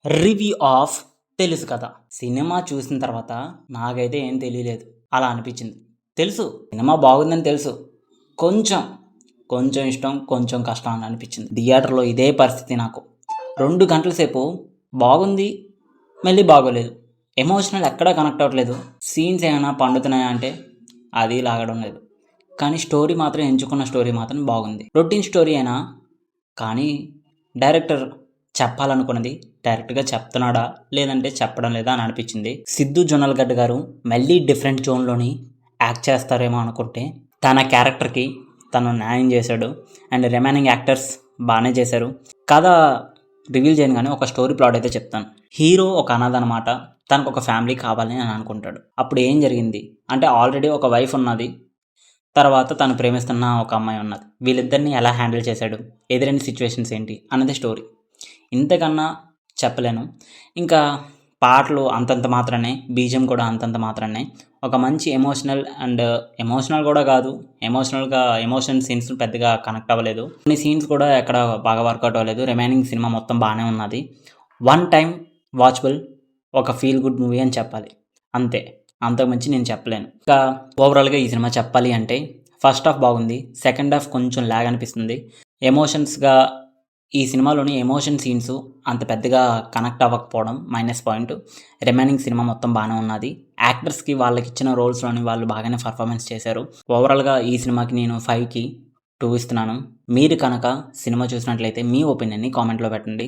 Review of తెలుసు కదా. Cinema చూసిన తర్వాత నాకైతే ఏం తెలియలేదు. అలా అనిపించింది. తెలుసు సినిమా బాగుందని తెలుసు. కొంచెం, కొంచెం ఇష్టం, కొంచెం కష్టం అని అనిపించింది. థియేటర్‌లో ఇదే పరిస్థితి నాకు. 2 గంటల సేపు బాగుంది, మళ్ళీ బాగోలేదు. ఎమోషనల్ ఎక్కడా కనెక్ట్ అవ్వట్లేదు. సీన్స్ ఏమైనా పండుతున్నాయా అంటే అది లాగడం లేదు. కానీ స్టోరీ మాత్రం ఎంచుకున్న స్టోరీ మాత్రం బాగుంది. రొటీన్ స్టోరీ అయినా కానీ డైరెక్టర్ చెప్పాలనుకున్నది డైరెక్ట్‌గా చెప్తున్నాడా? లేదంటే చెప్పడం లేదా అని అనిపించింది. సిద్దు జొన్నలగడ్డ గారు మళ్ళీ డిఫరెంట్ జోన్‌లోని యాక్ట్ చేస్తారేమో అనుకుంటే తన క్యారెక్టర్‌కి తను న్యాయం చేశాడు. అండ్ రిమైనింగ్ యాక్టర్స్ బానే చేశారు. కథ రివీల్ చేయను గానీ ఒక స్టోరీ ప్లాట్ అయితే చెప్తాను. హీరో ఒక అనాథ అనమాట. తనకొక ఫ్యామిలీ కావాలి అని అనుకుంటాడు. అప్పుడు ఏం జరిగింది అంటే ఆల్రెడీ ఒక వైఫ్ ఉన్నది. తర్వాత తను ప్రేమిస్తున్న ఒక అమ్మాయి ఉన్నది. వీళ్ళిద్దరిని ఎలా హ్యాండిల్ చేశాడు? ఎదురైన సిచ్యువేషన్స్ ఏంటి? అన్నది స్టోరీ. ఇంతకన్నా చెప్పలేను. ఇంకా పాటలు అంతంత మాత్రానే, బీజీఎం కూడా అంతంత మాత్రానే. ఒక మంచి ఎమోషనల్ కూడా కాదు. ఎమోషన్ సీన్స్ పెద్దగా కనెక్ట్ అవ్వలేదు. కొన్ని సీన్స్ కూడా ఎక్కడ బాగా వర్కౌట్ అవ్వలేదు. రిమైనింగ్ సినిమా మొత్తం బాగానే ఉన్నది. వన్ టైం వాచబుల్, ఒక ఫీల్ గుడ్ మూవీ అని చెప్పాలి. అంతే. అంతకు మించి నేను చెప్పలేను. ఇంకా ఓవరాల్‌గా ఈ సినిమా చెప్పాలి అంటే ఫస్ట్ హాఫ్ బాగుంది. సెకండ్ హాఫ్ కొంచెం ల్యాగ్ అనిపిస్తుంది. ఎమోషన్స్‌గా ఈ సినిమాలోని ఎమోషన్ సీన్స్ అంత పెద్దగా కనెక్ట్ అవ్వకపోవడం మైనస్ పాయింట్. రిమైనింగ్ సినిమా మొత్తం బాగానే ఉన్నది. యాక్టర్స్‌కి వాళ్ళకిచ్చిన రోల్స్‌లోని వాళ్ళు బాగానే పర్ఫార్మెన్స్ చేశారు. ఓవరాల్‌గా ఈ సినిమాకి నేను 5కి 2 ఇస్తున్నాను. మీరు కనుక సినిమా చూసినట్లయితే మీ ఒపీనియన్‌ని కామెంట్‌లో పెట్టండి.